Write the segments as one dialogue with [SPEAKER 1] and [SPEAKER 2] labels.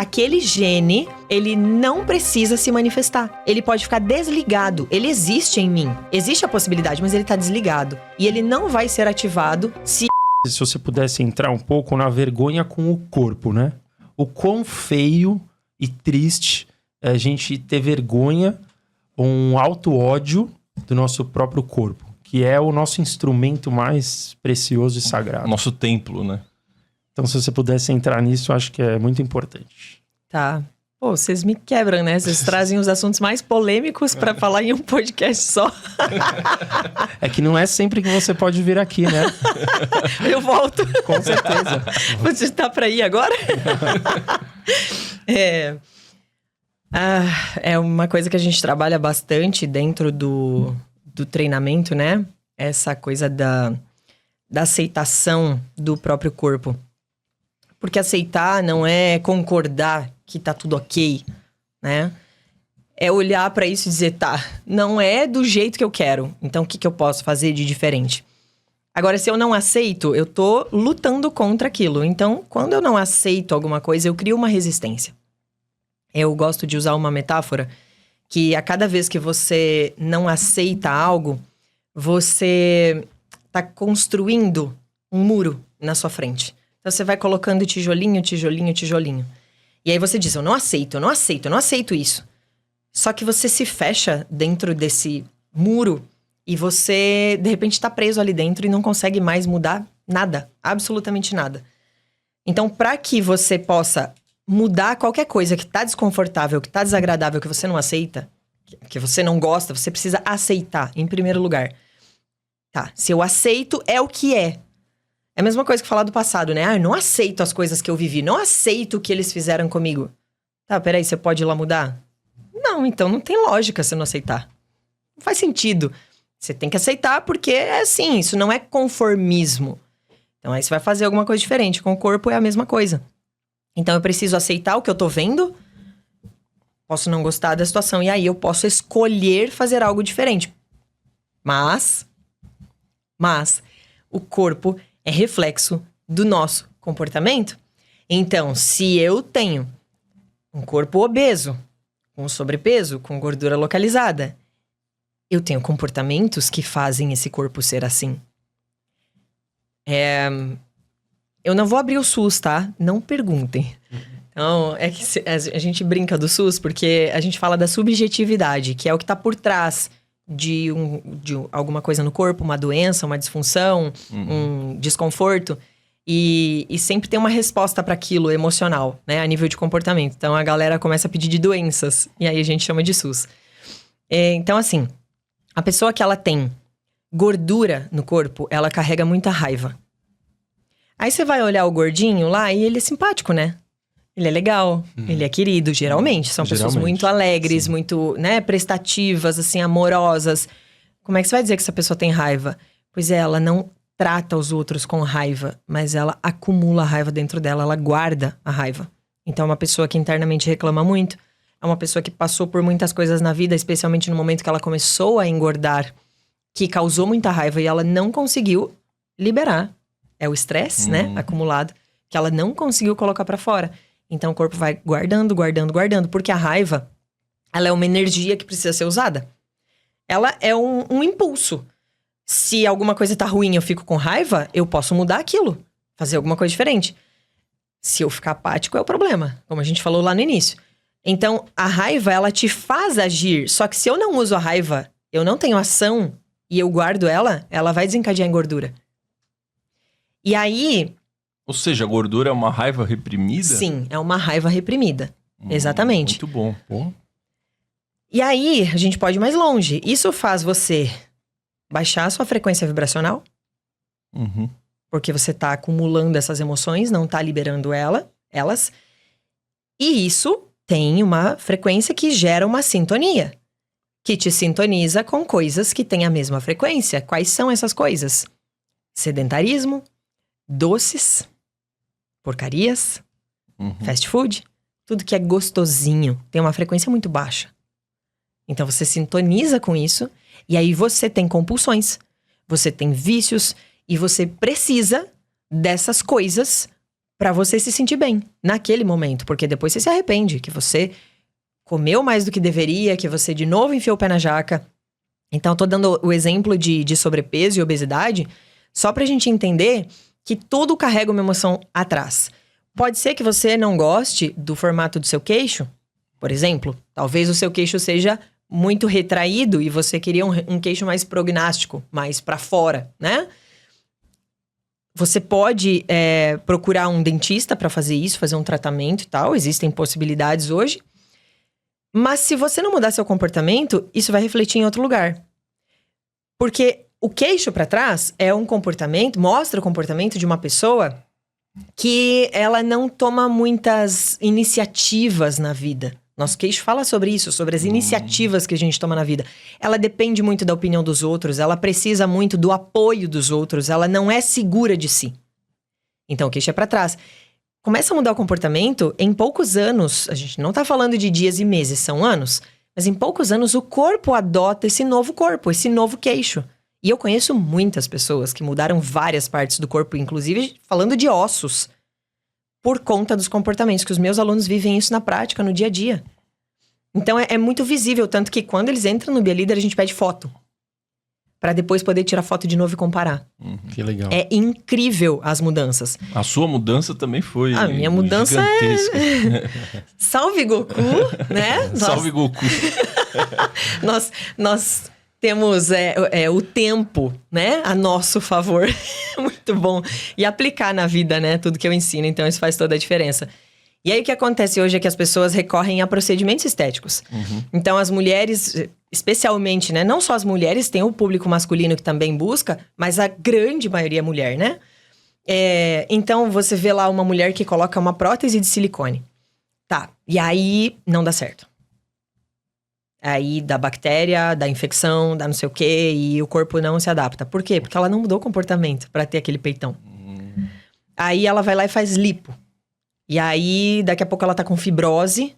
[SPEAKER 1] aquele gene, ele não precisa se manifestar. Ele pode ficar desligado. Ele existe em mim. Existe a possibilidade, mas ele tá desligado. E ele não vai ser ativado se
[SPEAKER 2] você pudesse entrar um pouco na vergonha com o corpo, né? O quão feio e triste é a gente ter vergonha, um auto-ódio do nosso próprio corpo, que é o nosso instrumento mais precioso e sagrado.
[SPEAKER 3] Nosso templo, né?
[SPEAKER 2] Então, se você pudesse entrar nisso, eu acho que é muito importante.
[SPEAKER 1] Tá. Pô, vocês me quebram, né? Vocês trazem os assuntos mais polêmicos pra falar em um podcast só.
[SPEAKER 2] É que não é sempre que você pode vir aqui, né?
[SPEAKER 1] Eu volto.
[SPEAKER 2] Com certeza.
[SPEAKER 1] Você tá pra ir agora? É uma coisa que a gente trabalha bastante dentro do treinamento, né? Essa coisa da aceitação do próprio corpo. Porque aceitar não é concordar que tá tudo ok, né? É olhar pra isso e dizer, tá, não é do jeito que eu quero. Então, o que eu posso fazer de diferente? Agora, se eu não aceito, eu tô lutando contra aquilo. Então, quando eu não aceito alguma coisa, eu crio uma resistência. Eu gosto de usar uma metáfora que a cada vez que você não aceita algo, você tá construindo um muro na sua frente. Então, você vai colocando tijolinho, tijolinho, tijolinho. E aí você diz, eu não aceito isso. Só que você se fecha dentro desse muro e você, de repente, tá preso ali dentro e não consegue mais mudar nada, absolutamente nada. Então, para que você possa mudar qualquer coisa que tá desconfortável, que tá desagradável, que você não aceita, que você não gosta, você precisa aceitar, em primeiro lugar. Tá, se eu aceito, é o que é. É a mesma coisa que falar do passado, né? Eu não aceito as coisas que eu vivi, não aceito o que eles fizeram comigo. Tá, peraí, você pode ir lá mudar? Não, então não tem lógica você não aceitar. Não faz sentido. Você tem que aceitar porque é assim, isso não é conformismo. Então aí você vai fazer alguma coisa diferente. Com o corpo é a mesma coisa. Então eu preciso aceitar o que eu tô vendo, posso não gostar da situação, e aí eu posso escolher fazer algo diferente. Mas o corpo é reflexo do nosso comportamento. Então, se eu tenho um corpo obeso, com sobrepeso, com gordura localizada, eu tenho comportamentos que fazem esse corpo ser assim. Eu não vou abrir o SUS, tá? Não perguntem. Então, é que a gente brinca do SUS porque a gente fala da subjetividade, que é o que tá por trás de alguma coisa no corpo, uma doença, uma disfunção, um desconforto. E sempre tem uma resposta para aquilo emocional, né? A nível de comportamento. Então, a galera começa a pedir de doenças. E aí, a gente chama de SUS. Então, assim, a pessoa que ela tem gordura no corpo, ela carrega muita raiva. Aí, você vai olhar o gordinho lá e ele é simpático, né? Ele é legal, ele é querido, geralmente. São pessoas muito alegres, sim, muito, né, prestativas, assim, amorosas. Como é que você vai dizer que essa pessoa tem raiva? Pois é, ela não trata os outros com raiva, mas ela acumula a raiva dentro dela, ela guarda a raiva. Então, é uma pessoa que internamente reclama muito, é uma pessoa que passou por muitas coisas na vida, especialmente no momento que ela começou a engordar, que causou muita raiva e ela não conseguiu liberar. É o estresse, né, acumulado, que ela não conseguiu colocar pra fora. Então, o corpo vai guardando, guardando, guardando. Porque a raiva, ela é uma energia que precisa ser usada. Ela é um impulso. Se alguma coisa tá ruim e eu fico com raiva, eu posso mudar aquilo. Fazer alguma coisa diferente. Se eu ficar apático, é o problema. Como a gente falou lá no início. Então, a raiva, ela te faz agir. Só que se eu não uso a raiva, eu não tenho ação e eu guardo ela, ela vai desencadear em gordura. E aí...
[SPEAKER 3] Ou seja, a gordura é uma raiva reprimida?
[SPEAKER 1] Sim, é uma raiva reprimida. Exatamente.
[SPEAKER 3] Muito bom. Pô.
[SPEAKER 1] E aí, a gente pode ir mais longe. Isso faz você baixar a sua frequência vibracional. Porque você tá acumulando essas emoções, não tá liberando elas. E isso tem uma frequência que gera uma sintonia. Que te sintoniza com coisas que têm a mesma frequência. Quais são essas coisas? Sedentarismo, doces, porcarias, fast food, tudo que é gostosinho tem uma frequência muito baixa. Então você sintoniza com isso e aí você tem compulsões, você tem vícios e você precisa dessas coisas pra você se sentir bem naquele momento. Porque depois você se arrepende, que você comeu mais do que deveria, que você de novo enfiou o pé na jaca. Então, tô dando o exemplo de sobrepeso e obesidade só pra gente entender que tudo carrega uma emoção atrás. Pode ser que você não goste do formato do seu queixo, por exemplo. Talvez o seu queixo seja muito retraído e você queria um queixo mais prognástico, mais pra fora, né? Você pode procurar um dentista pra fazer isso, fazer um tratamento e tal. Existem possibilidades hoje. Mas se você não mudar seu comportamento, isso vai refletir em outro lugar. Porque o queixo pra trás é um comportamento, mostra o comportamento de uma pessoa que ela não toma muitas iniciativas na vida. Nosso queixo fala sobre isso, sobre as iniciativas que a gente toma na vida. Ela depende muito da opinião dos outros, ela precisa muito do apoio dos outros, ela não é segura de si. Então o queixo é pra trás. Começa a mudar o comportamento, em poucos anos, a gente não tá falando de dias e meses, são anos, mas em poucos anos o corpo adota esse novo corpo, esse novo queixo. E eu conheço muitas pessoas que mudaram várias partes do corpo, inclusive falando de ossos, por conta dos comportamentos, que os meus alunos vivem isso na prática, no dia a dia. Então é muito visível, tanto que quando eles entram no BeLeader, a gente pede foto. Pra depois poder tirar foto de novo e comparar.
[SPEAKER 2] Que legal.
[SPEAKER 1] É incrível as mudanças.
[SPEAKER 3] A sua mudança também foi
[SPEAKER 1] A minha mudança
[SPEAKER 3] gigantesca.
[SPEAKER 1] Salve Goku, né?
[SPEAKER 3] Salve, Goku.
[SPEAKER 1] Nós temos o tempo, né? A nosso favor. Muito bom. E aplicar na vida, né? Tudo que eu ensino. Então, isso faz toda a diferença. E aí, o que acontece hoje é que as pessoas recorrem a procedimentos estéticos. Então, as mulheres, especialmente, né? Não só as mulheres, tem o público masculino que também busca, mas a grande maioria é mulher, né? Então, você vê lá uma mulher que coloca uma prótese de silicone. Tá, e aí não dá certo. Aí dá bactéria, dá infecção, dá não sei o quê, e o corpo não se adapta. Por quê? Porque ela não mudou o comportamento pra ter aquele peitão. Aí ela vai lá e faz lipo. E aí, daqui a pouco ela tá com fibrose,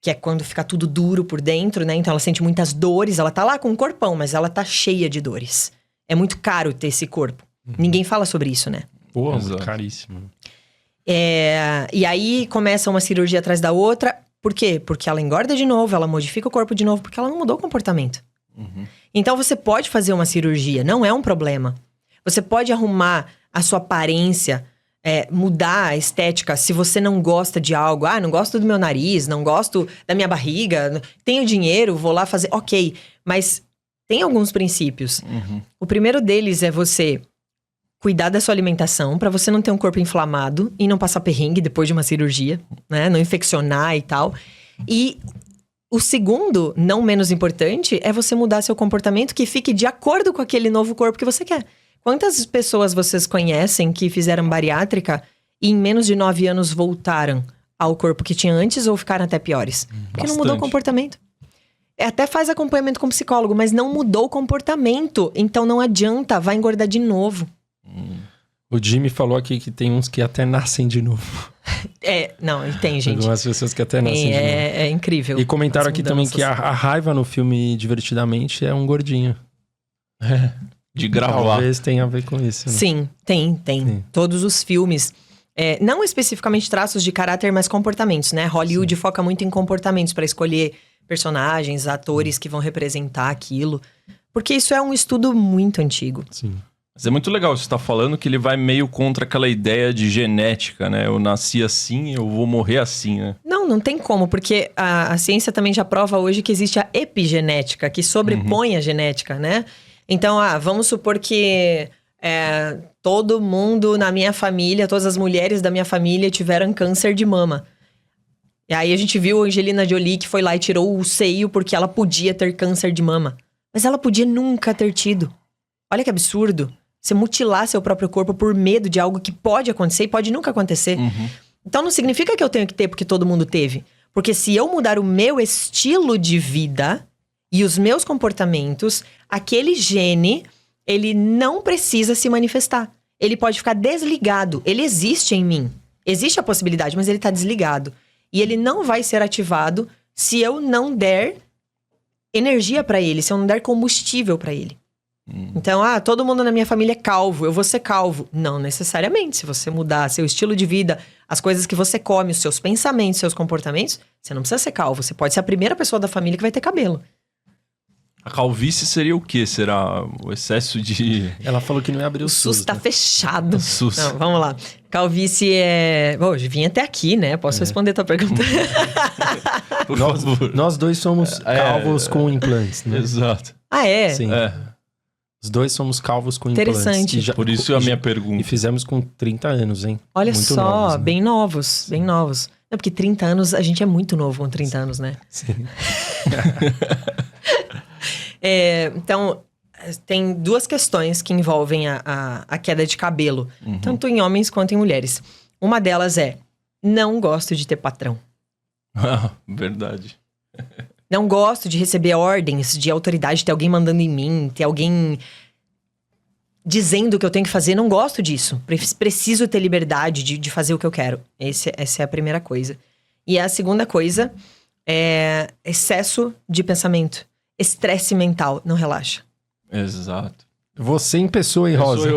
[SPEAKER 1] que é quando fica tudo duro por dentro, né? Então ela sente muitas dores, ela tá lá com um corpão, mas ela tá cheia de dores. É muito caro ter esse corpo. Ninguém fala sobre isso, né?
[SPEAKER 2] Pô,
[SPEAKER 3] Exato.
[SPEAKER 2] caríssimo.
[SPEAKER 1] E aí começa uma cirurgia atrás da outra. Por quê? Porque ela engorda de novo, ela modifica o corpo de novo, porque ela não mudou o comportamento. Então você pode fazer uma cirurgia, não é um problema. Você pode arrumar a sua aparência, mudar a estética se você não gosta de algo. Ah, não gosto do meu nariz, não gosto da minha barriga, tenho dinheiro, vou lá fazer. Ok, mas tem alguns princípios. O primeiro deles é você cuidar da sua alimentação pra você não ter um corpo inflamado e não passar perrengue depois de uma cirurgia, né? Não infeccionar e tal. E o segundo, não menos importante, é você mudar seu comportamento que fique de acordo com aquele novo corpo que você quer. Quantas pessoas vocês conhecem que fizeram bariátrica e em menos de 9 anos voltaram ao corpo que tinha antes ou ficaram até piores? Porque não mudou o comportamento. Até faz acompanhamento com psicólogo, mas não mudou o comportamento. Então não adianta, vai engordar de novo.
[SPEAKER 2] O Jimmy falou aqui que tem uns que até nascem de novo.
[SPEAKER 1] Não, tem, gente.
[SPEAKER 2] Algumas pessoas que até nascem de novo.
[SPEAKER 1] É incrível.
[SPEAKER 2] E comentaram
[SPEAKER 1] as
[SPEAKER 2] aqui também
[SPEAKER 1] mudanças.
[SPEAKER 2] que a raiva no filme Divertidamente é um gordinho.
[SPEAKER 3] De gravar.
[SPEAKER 2] Talvez tenha a ver com isso, né?
[SPEAKER 1] Sim, tem.
[SPEAKER 2] Sim.
[SPEAKER 1] Todos os filmes. Não especificamente traços de caráter, mas comportamentos, né? Hollywood foca muito em comportamentos para escolher personagens, atores que vão representar aquilo. Porque isso é um estudo muito antigo.
[SPEAKER 2] Sim.
[SPEAKER 3] Mas é muito legal, você tá falando que ele vai meio contra aquela ideia de genética, né? Eu nasci assim, eu vou morrer assim, né?
[SPEAKER 1] Não tem como, porque a ciência também já prova hoje que existe a epigenética, que sobrepõe a genética, né? Então, vamos supor que todo mundo na minha família, todas as mulheres da minha família tiveram câncer de mama. E aí a gente viu a Angelina Jolie que foi lá e tirou o seio porque ela podia ter câncer de mama. Mas ela podia nunca ter tido. Olha que absurdo. Você mutilar seu próprio corpo por medo de algo que pode acontecer e pode nunca acontecer. Então não significa que eu tenho que ter porque todo mundo teve. Porque se eu mudar o meu estilo de vida e os meus comportamentos, aquele gene, ele não precisa se manifestar. Ele pode ficar desligado. Ele existe em mim. Existe a possibilidade, mas ele tá desligado. E ele não vai ser ativado se eu não der energia pra ele, se eu não der combustível pra ele. Então, todo mundo na minha família é calvo, eu vou ser calvo. Não necessariamente. Se você mudar seu estilo de vida, as coisas que você come, os seus pensamentos, seus comportamentos, você não precisa ser calvo. Você pode ser a primeira pessoa da família que vai ter cabelo.
[SPEAKER 3] A calvície seria o quê? Será o excesso de...
[SPEAKER 2] Ela falou que não ia abrir o
[SPEAKER 1] SUS tá
[SPEAKER 2] né?
[SPEAKER 1] fechado.
[SPEAKER 3] SUS.
[SPEAKER 1] Não, vamos lá. Calvície é... Bom, eu vim até aqui, né? Posso responder a tua pergunta?
[SPEAKER 3] Por favor.
[SPEAKER 2] Nós dois somos calvos com implantes, né?
[SPEAKER 3] Exato.
[SPEAKER 1] É?
[SPEAKER 2] Sim. Os dois somos calvos com
[SPEAKER 1] Interessante.
[SPEAKER 2] implantes.
[SPEAKER 3] Por isso a minha
[SPEAKER 2] E
[SPEAKER 3] pergunta.
[SPEAKER 2] fizemos com 30 anos, hein?
[SPEAKER 1] Olha
[SPEAKER 2] Muito
[SPEAKER 1] só,
[SPEAKER 2] novos, né?
[SPEAKER 1] bem novos, bem novos. Não, porque 30 anos, a gente é muito novo com 30 anos, né?
[SPEAKER 2] Sim.
[SPEAKER 1] Então, tem duas questões que envolvem a queda de cabelo. Tanto em homens quanto em mulheres. Uma delas é, não gosto de ter patrão.
[SPEAKER 3] Verdade.
[SPEAKER 1] Não gosto de receber ordens de autoridade, ter alguém mandando em mim, ter alguém dizendo o que eu tenho que fazer. Não gosto disso. Preciso ter liberdade de fazer o que eu quero. Essa é a primeira coisa. E a segunda coisa é excesso de pensamento. Estresse mental. Não relaxa.
[SPEAKER 3] Exato.
[SPEAKER 2] Você em pessoa, hein, Rosa?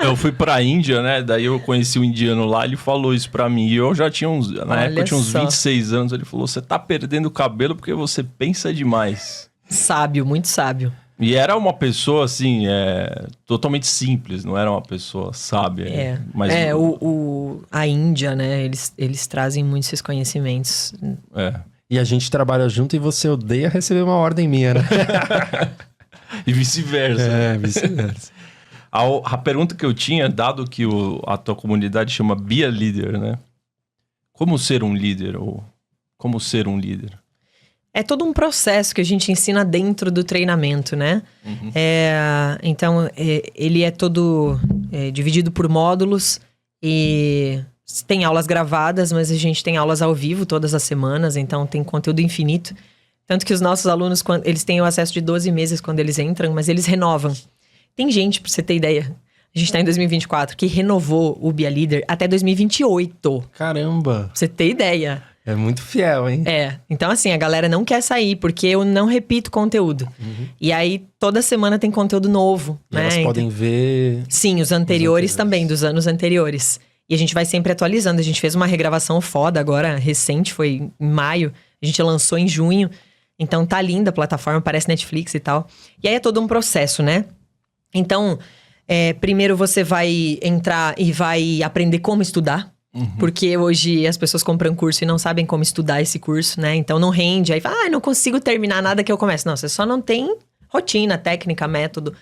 [SPEAKER 3] Eu fui pra Índia, né? Daí eu conheci um indiano lá, ele falou isso pra mim. E eu já tinha na época eu tinha uns 26 anos. Ele falou, você tá perdendo o cabelo porque você pensa demais.
[SPEAKER 1] Sábio, muito sábio.
[SPEAKER 3] E era uma pessoa, assim, totalmente simples. Não era uma pessoa sábia. Mas
[SPEAKER 1] a Índia, né? Eles trazem muitos esses conhecimentos.
[SPEAKER 2] E a gente trabalha junto e você odeia receber uma ordem minha, né?
[SPEAKER 3] E vice-versa.
[SPEAKER 2] Vice-versa.
[SPEAKER 3] A pergunta que eu tinha, dado que a tua comunidade chama Be a Leader, né? Como ser um líder? Ou como ser um líder?
[SPEAKER 1] É todo um processo que a gente ensina dentro do treinamento, né? Então, ele é todo dividido por módulos e tem aulas gravadas, mas a gente tem aulas ao vivo todas as semanas, então tem conteúdo infinito. Tanto que os nossos alunos, eles têm o acesso de 12 meses quando eles entram, mas eles renovam. Tem gente, pra você ter ideia, a gente tá em 2024, que renovou o Be a Leader até 2028.
[SPEAKER 2] Caramba!
[SPEAKER 1] Pra você ter ideia.
[SPEAKER 2] É muito fiel, hein?
[SPEAKER 1] Então assim, a galera não quer sair, porque eu não repito conteúdo. E aí, toda semana tem conteúdo novo,
[SPEAKER 2] E
[SPEAKER 1] né?
[SPEAKER 2] elas podem ver...
[SPEAKER 1] Sim, os anteriores também, dos anos anteriores. E a gente vai sempre atualizando. A gente fez uma regravação foda agora, recente, foi em maio. A gente lançou em junho. Então tá linda a plataforma, parece Netflix e tal. E aí é todo um processo, né? Então, primeiro você vai entrar e vai aprender como estudar. Porque hoje as pessoas compram curso e não sabem como estudar esse curso, né? Então não rende. Aí fala, não consigo terminar nada que eu comece. Não, você só não tem rotina, técnica, método.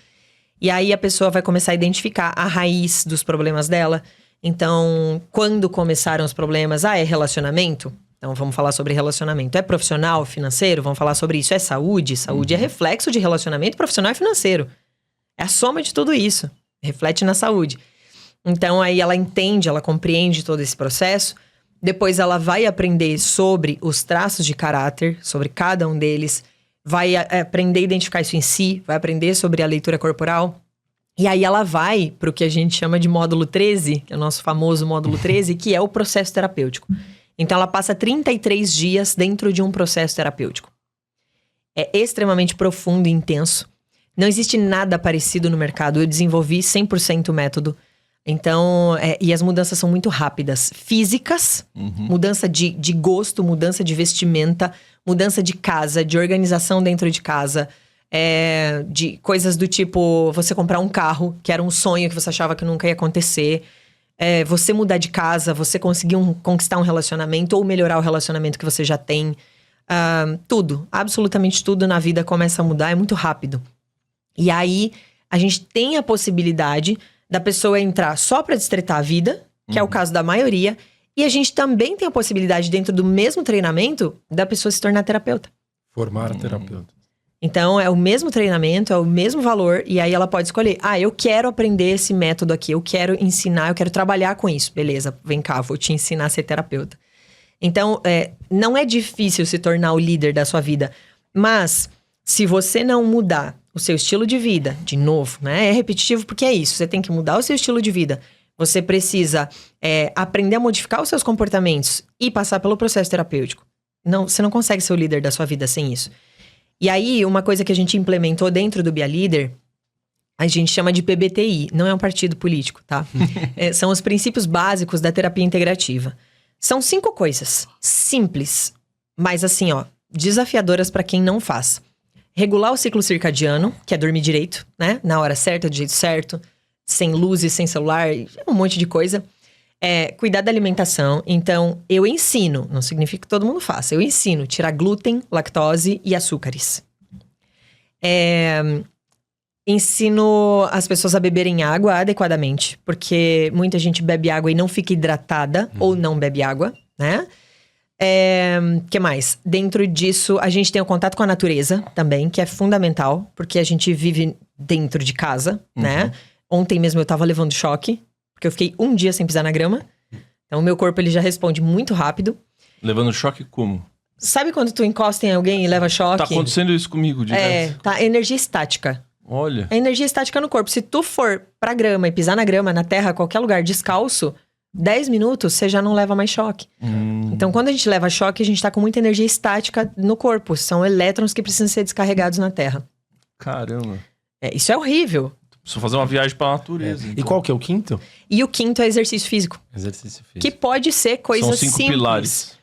[SPEAKER 1] E aí a pessoa vai começar a identificar a raiz dos problemas dela. Então, quando começaram os problemas? É relacionamento? Então, vamos falar sobre relacionamento. É profissional, financeiro? Vamos falar sobre isso. É saúde? Saúde é reflexo de relacionamento profissional e financeiro. É a soma de tudo isso. Reflete na saúde. Então, aí ela entende, ela compreende todo esse processo. Depois, ela vai aprender sobre os traços de caráter, sobre cada um deles. Vai aprender a identificar isso em si. Vai aprender sobre a leitura corporal. E aí, ela vai para o que a gente chama de módulo 13, que é o nosso famoso módulo 13, que é o processo terapêutico. Então, ela passa 33 dias dentro de um processo terapêutico. É extremamente profundo e intenso. Não existe nada parecido no mercado. Eu desenvolvi 100% o método. Então, e as mudanças são muito rápidas. Físicas, mudança de gosto, mudança de vestimenta, mudança de casa, de organização dentro de casa. De coisas do tipo, você comprar um carro, que era um sonho que você achava que nunca ia acontecer. Você mudar de casa, você conseguir conquistar um relacionamento ou melhorar o relacionamento que você já tem. Tudo, absolutamente tudo na vida começa a mudar, é muito rápido. E aí, a gente tem a possibilidade da pessoa entrar só para destretar a vida, que é o caso da maioria. E a gente também tem a possibilidade, dentro do mesmo treinamento, da pessoa se tornar terapeuta.
[SPEAKER 2] Formar terapeuta.
[SPEAKER 1] Então, é o mesmo treinamento, é o mesmo valor. E aí, ela pode escolher. Eu quero aprender esse método aqui. Eu quero ensinar, eu quero trabalhar com isso. Beleza, vem cá, vou te ensinar a ser terapeuta. Então, não é difícil se tornar o líder da sua vida. Mas, se você não mudar o seu estilo de vida, de novo, né? É repetitivo porque é isso. Você tem que mudar o seu estilo de vida. Você precisa aprender a modificar os seus comportamentos e passar pelo processo terapêutico. Você não consegue ser o líder da sua vida sem isso. E aí, uma coisa que a gente implementou dentro do Be a Leader A gente chama de PBTI, não é um partido político, tá? São os princípios básicos da terapia integrativa. São 5 coisas simples, mas assim, ó, desafiadoras para quem não faz. Regular o ciclo circadiano, que é dormir direito, né? Na hora certa, do jeito certo, sem luzes, sem celular, um monte de coisa. Cuidar da alimentação. Então, eu ensino, não significa que todo mundo faça, eu ensino tirar glúten, lactose e açúcares. Ensino as pessoas a beberem água adequadamente, porque muita gente bebe água e não fica hidratada, ou não bebe água, né? Que mais? Dentro disso, a gente tem o contato com a natureza também, que é fundamental, porque a gente vive dentro de casa, né? Ontem mesmo eu tava levando choque, porque eu fiquei um dia sem pisar na grama. Então, o meu corpo, ele já responde muito rápido.
[SPEAKER 3] Levando choque como?
[SPEAKER 1] Sabe quando tu encosta em alguém e leva choque?
[SPEAKER 3] Tá acontecendo isso comigo, direto.
[SPEAKER 1] Tá, energia estática.
[SPEAKER 3] Olha.
[SPEAKER 1] É energia estática no corpo. Se tu for pra grama e pisar na grama, na terra, qualquer lugar, descalço, 10 minutos, você já não leva mais choque. Então, quando a gente leva choque, a gente tá com muita energia estática no corpo. São elétrons que precisam ser descarregados na terra.
[SPEAKER 3] Caramba.
[SPEAKER 1] Isso é horrível.
[SPEAKER 3] Preciso fazer uma viagem pra natureza.
[SPEAKER 2] E qual que é o quinto?
[SPEAKER 1] E o quinto é exercício físico.
[SPEAKER 2] Exercício físico.
[SPEAKER 1] Que pode ser coisas
[SPEAKER 3] São 5
[SPEAKER 1] simples.
[SPEAKER 3] pilares.